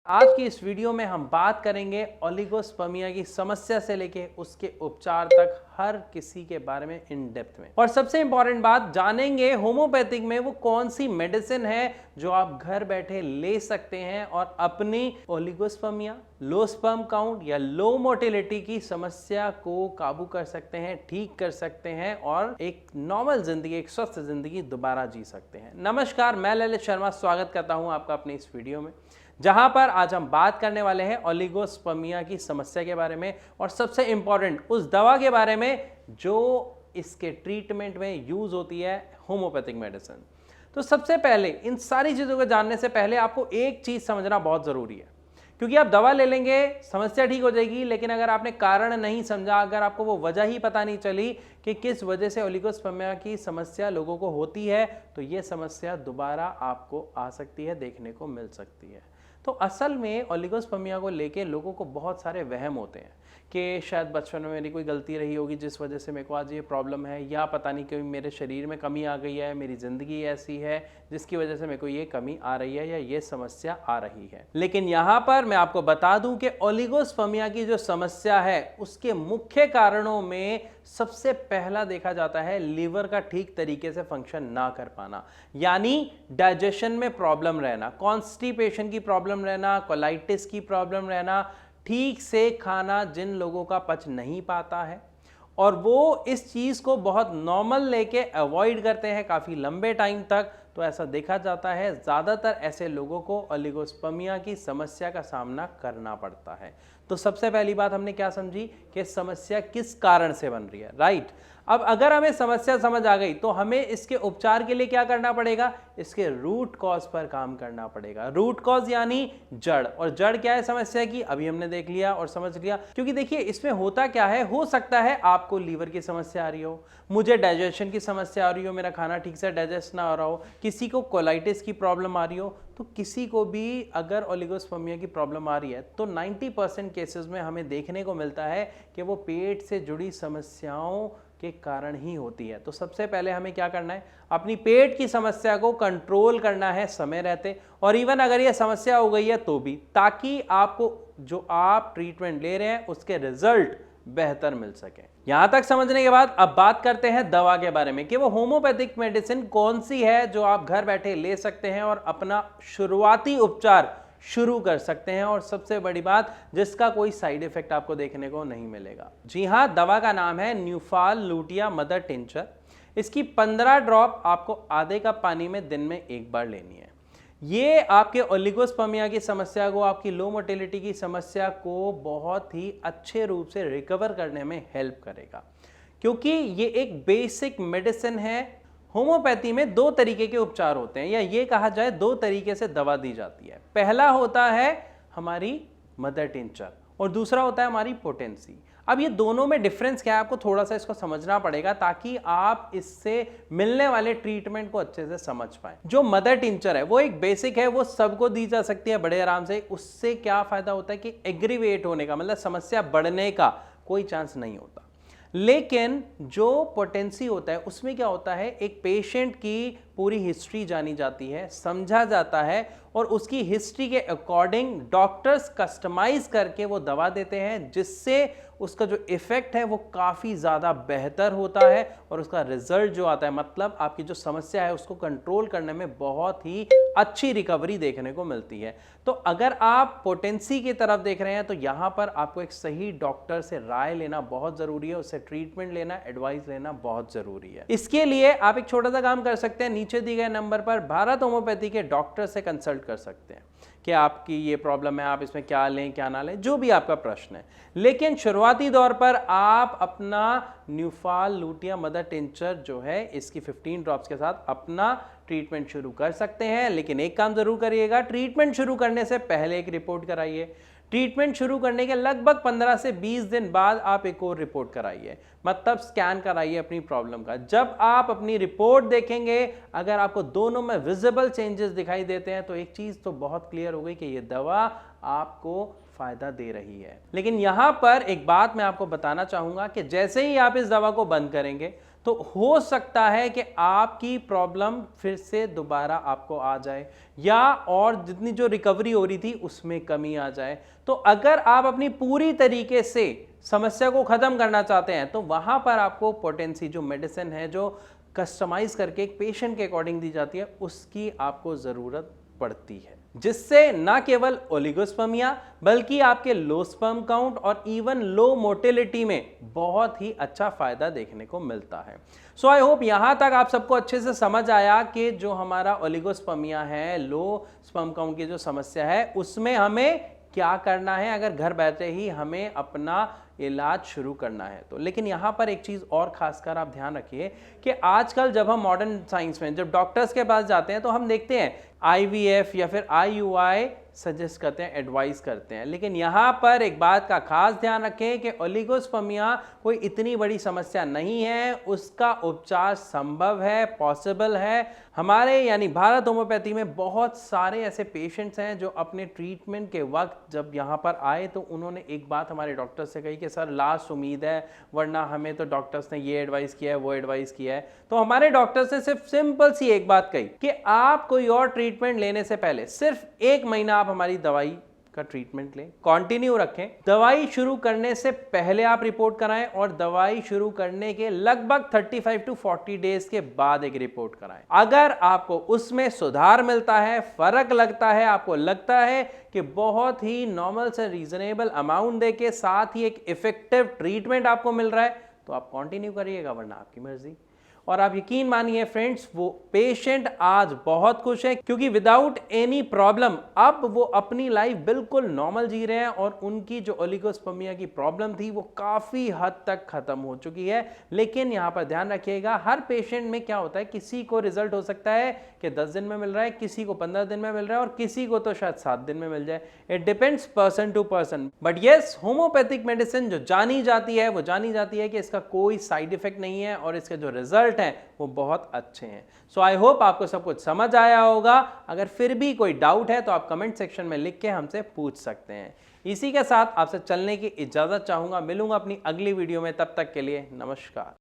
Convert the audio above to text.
आज की इस वीडियो में हम बात करेंगे ओलिगोस्पर्मिया की समस्या से लेके उसके उपचार तक हर किसी के बारे में इन डेप्थ में। और सबसे इंपॉर्टेंट बात जानेंगे होम्योपैथिक में वो कौन सी मेडिसिन है जो आप घर बैठे ले सकते हैं और अपनी ओलिगोस्पर्मिया, लो स्पर्म काउंट या लो मोटिलिटी की समस्या को काबू कर सकते हैं, ठीक कर सकते हैं और एक नॉर्मल जिंदगी, एक स्वस्थ जिंदगी दोबारा जी सकते हैं। नमस्कार, मैं ललित शर्मा स्वागत करता हूं आपका अपनी इस वीडियो में, जहां पर आज हम बात करने वाले हैं ओलिगोस्पर्मिया की समस्या के बारे में और सबसे इंपॉर्टेंट उस दवा के बारे में जो इसके ट्रीटमेंट में यूज होती है, होम्योपैथिक मेडिसिन। तो सबसे पहले इन सारी चीजों को जानने से पहले आपको एक चीज समझना बहुत जरूरी है, क्योंकि आप दवा ले लेंगे, समस्या ठीक हो जाएगी, लेकिन अगर आपने कारण नहीं समझा, अगर आपको वो वजह ही पता नहीं चली कि किस वजह से ओलिगोस्पर्मिया की समस्या लोगों को होती है, तो ये समस्या दोबारा आपको आ सकती है, देखने को मिल सकती है। तो असल में ओलिगोस्पर्मिया को लेके लोगों को बहुत सारे वहम होते हैं कि शायद बचपन में मेरी कोई गलती रही होगी जिस वजह से मेरे को आज ये प्रॉब्लम है, या पता नहीं क्यों मेरे शरीर में कमी आ गई है, मेरी ज़िंदगी ऐसी है जिसकी वजह से मेरे को ये कमी आ रही है या ये समस्या आ रही है। लेकिन यहाँ पर मैं आपको बता दूं कि ओलिगोस्पर्मिया की जो समस्या है उसके मुख्य कारणों में सबसे पहला देखा जाता है लीवर का ठीक तरीके से फंक्शन ना कर पाना, यानी डाइजेशन में प्रॉब्लम रहना, कॉन्स्टिपेशन की प्रॉब्लम रहना, कोलाइटिस की प्रॉब्लम रहना, ठीक से खाना जिन लोगों का पच नहीं पाता है और वो इस चीज़ को बहुत नॉर्मल लेके अवॉइड करते हैं काफ़ी लंबे टाइम तक, तो ऐसा देखा जाता है ज़्यादातर ऐसे लोगों को ओलिगोस्पर्मिया की समस्या का सामना करना पड़ता है। तो सबसे पहली बात हमने क्या समझी कि समस्या किस कारण से बन रही है, राइट। अब अगर हमें समस्या समझ आ गई तो हमें इसके उपचार के लिए क्या करना पड़ेगा, इसके रूट कॉज पर काम करना पड़ेगा। रूट कॉज यानी जड़, और जड़ क्या है समस्या की, अभी हमने देख लिया और समझ लिया। क्योंकि देखिए इसमें होता क्या है, हो सकता है आपको लीवर की समस्या आ रही हो, मुझे डाइजेशन की समस्या आ रही हो, मेरा खाना ठीक से डाइजेस्ट ना हो रहा हो, किसी को कोलाइटिस की प्रॉब्लम आ रही हो, तो किसी को भी अगर ओलिगोस्पर्मिया की प्रॉब्लम आ रही है तो 90% केसेस में हमें देखने को मिलता है कि वो पेट से जुड़ी समस्याओं के कारण ही होती है। तो सबसे पहले हमें क्या करना है, अपनी पेट की समस्या को कंट्रोल करना है समय रहते, और इवन अगर ये समस्या हो गई है तो भी, ताकि आपको जो आप ट्रीटमेंट ले रहे हैं उसके रिजल्ट बेहतर मिल सके। यहां तक समझने के बाद अब बात करते हैं दवा के बारे में कि वो होम्योपैथिक मेडिसिन कौन सी है जो आप घर बैठे ले सकते हैं और अपना शुरुआती उपचार शुरू कर सकते हैं, और सबसे बड़ी बात जिसका कोई साइड इफेक्ट आपको देखने को नहीं मिलेगा। जी हां, दवा का नाम है न्यूफाल लूटिया मदर टिंचर। इसकी 15 ड्रॉप आपको आधे कप पानी में दिन में एक बार लेनी है। ये आपके ओलिगोस्पर्मिया की समस्या को, आपकी लो मोटिलिटी की समस्या को बहुत ही अच्छे रूप से रिकवर करने में हेल्प करेगा, क्योंकि ये एक बेसिक मेडिसिन है। होम्योपैथी में दो तरीके के उपचार होते हैं, या ये कहा जाए दो तरीके से दवा दी जाती है। पहला होता है हमारी मदर टिंचर और दूसरा होता है हमारी पोटेंसी। अब ये दोनों में डिफरेंस क्या है, आपको थोड़ा सा इसको समझना पड़ेगा ताकि आप इससे मिलने वाले ट्रीटमेंट को अच्छे से समझ पाएं। जो मदर टिंचर है वो एक बेसिक है, वो सबको दी जा सकती है बड़े आराम से। उससे क्या फायदा होता है कि एग्रीवेट होने का, मतलब समस्या बढ़ने का कोई चांस नहीं होता। लेकिन जो पोटेंसी होता है उसमें क्या होता है, एक पेशेंट की पूरी हिस्ट्री जानी जाती है, समझा जाता है, और उसकी हिस्ट्री के अकॉर्डिंग डॉक्टर्स कस्टमाइज करके वो दवा देते हैं, जिससे उसका जो इफेक्ट है वो काफ़ी ज़्यादा बेहतर होता है और उसका रिजल्ट जो आता है, मतलब आपकी जो समस्या है उसको कंट्रोल करने में बहुत ही अच्छी रिकवरी देखने को मिलती है। तो अगर आप पोटेंसी की तरफ देख रहे हैं तो यहाँ पर आपको एक सही डॉक्टर से राय लेना बहुत ज़रूरी है, उससे ट्रीटमेंट लेना, एडवाइस लेना बहुत ज़रूरी है। इसके लिए आप एक छोटा सा काम कर सकते हैं, नीचे दिए गए नंबर पर भारत होम्योपैथी के डॉक्टर से कंसल्ट कर सकते हैं कि आपकी ये प्रॉब्लम है, आप इसमें क्या लें क्या ना लें, जो भी आपका प्रश्न है। लेकिन शुरुआती दौर पर आप अपना न्यूफाल लूटिया मदर टिंचर जो है इसकी 15 ड्रॉप्स के साथ अपना ट्रीटमेंट शुरू कर सकते हैं। लेकिन एक काम जरूर करिएगा, ट्रीटमेंट शुरू करने से पहले एक रिपोर्ट कराइए। ट्रीटमेंट शुरू करने के लगभग 15 से 20 दिन बाद आप एक और रिपोर्ट कराइए, मतलब स्कैन कराइए अपनी प्रॉब्लम का। जब आप अपनी रिपोर्ट देखेंगे, अगर आपको दोनों में विजिबल चेंजेस दिखाई देते हैं तो एक चीज़ तो बहुत क्लियर हो गई कि ये दवा आपको फायदा दे रही है। लेकिन यहां पर एक बात मैं आपको बताना चाहूंगा कि जैसे ही आप इस दवा को बंद करेंगे तो हो सकता है कि आपकी प्रॉब्लम फिर से दोबारा आपको आ जाए या और जितनी जो रिकवरी हो रही थी उसमें कमी आ जाए। तो अगर आप अपनी पूरी तरीके से समस्या को ख़त्म करना चाहते हैं तो वहाँ पर आपको पोटेंसी जो मेडिसिन है, जो कस्टमाइज करके एक पेशेंट के अकॉर्डिंग दी जाती है, उसकी आपको ज़रूरत पड़ती है, जिससे ना केवल ओलिगोस्पर्मिया बल्कि आपके लो स्पर्म काउंट और इवन लो मोटिलिटी में बहुत ही अच्छा फायदा देखने को मिलता है। सो आई होप यहां तक आप सबको अच्छे से समझ आया कि जो हमारा ओलिगोस्पर्मिया है, लो स्पर्म काउंट की जो समस्या है, उसमें हमें क्या करना है अगर घर बैठे ही हमें अपना इलाज शुरू करना है तो। लेकिन यहाँ पर एक चीज़ और खासकर आप ध्यान रखिए कि आजकल जब हम मॉडर्न साइंस में जब डॉक्टर्स के पास जाते हैं तो हम देखते हैं IVF या फिर IUI सजेस्ट करते हैं, एडवाइस करते हैं। लेकिन यहाँ पर एक बात का खास ध्यान रखें कि ओलिगोस्पर्मिया कोई इतनी बड़ी समस्या नहीं है, उसका उपचार संभव है, पॉसिबल है। हमारे यानी भारत होम्योपैथी में बहुत सारे ऐसे पेशेंट्स हैं जो अपने ट्रीटमेंट के वक्त जब यहाँ पर आए तो उन्होंने एक बात हमारे डॉक्टर से कही कि सर लास्ट उम्मीद है, वरना हमें तो डॉक्टर्स ने ये एडवाइस किया है, वो एडवाइस किया है। तो हमारे डॉक्टर से सिर्फ सिंपल सी एक बात कही कि आप कोई और ट्रीटमेंट लेने से पहले सिर्फ 1 महीना आप हमारी दवाई का ट्रीटमेंट लें, कंटिन्यू रखें। दवाई शुरू करने से पहले आप रिपोर्ट कराएं और दवाई शुरू करने के लगभग 35 to 40 डेज के बाद एक रिपोर्ट कराएं। अगर आपको उसमें सुधार मिलता है, फर्क लगता है, आपको लगता है कि बहुत ही नॉर्मल से रीजनेबल अमाउंट देके साथ ही एक इफेक्टिव ट्रीटमेंट आपको मिल रहा है, तो आप कंटिन्यू करिएगा, वरना आपकी मर्जी। और आप यकीन मानिए फ्रेंड्स, वो पेशेंट आज बहुत खुश है क्योंकि विदाउट एनी प्रॉब्लम अब वो अपनी लाइफ बिल्कुल नॉर्मल जी रहे हैं और उनकी जो ओलिगोस्पर्मिया की प्रॉब्लम थी वो काफ़ी हद तक ख़त्म हो चुकी है। लेकिन यहाँ पर ध्यान रखिएगा, हर पेशेंट में क्या होता है, किसी को रिजल्ट हो सकता है कि 10 दिन में मिल रहा है, किसी को 15 दिन में मिल रहा है और किसी को तो शायद 7 दिन में मिल जाए। It depends person to person. But yes, homeopathic medicine जो जानी जाती है वो जानी जाती है कि इसका कोई साइड इफेक्ट नहीं है और इसके जो रिजल्ट हैं वो बहुत अच्छे हैं। सो आई होप आपको सब कुछ समझ आया होगा। अगर फिर भी कोई डाउट है तो आप कमेंट सेक्शन में लिख के हमसे पूछ सकते हैं। इसी के साथ आपसे चलने की इजाजत चाहूंगा। मिलूंगा अपनी अगली वीडियो में, तब तक के लिए नमस्कार।